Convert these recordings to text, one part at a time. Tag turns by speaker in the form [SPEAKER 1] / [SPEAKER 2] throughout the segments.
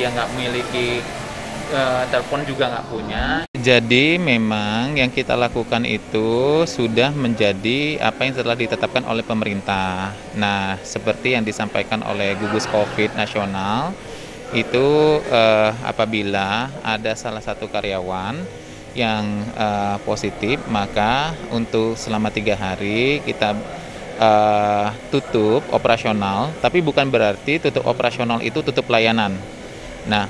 [SPEAKER 1] dia nggak memiliki telepon juga nggak punya. Jadi memang yang kita lakukan itu sudah menjadi apa yang telah ditetapkan oleh pemerintah. Nah, seperti yang disampaikan oleh gugus COVID nasional, itu apabila ada salah satu karyawan yang positif, maka untuk selama 3 hari kita tutup operasional, tapi bukan berarti tutup operasional itu tutup layanan. Nah,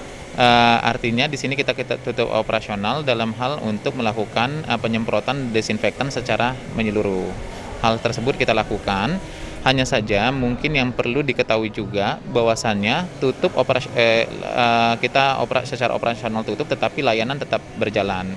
[SPEAKER 1] artinya di sini kita tutup operasional dalam hal untuk melakukan penyemprotan desinfektan secara menyeluruh. Hal tersebut kita lakukan, hanya saja mungkin yang perlu diketahui juga bahwasannya secara operasional tutup, tetapi layanan tetap berjalan.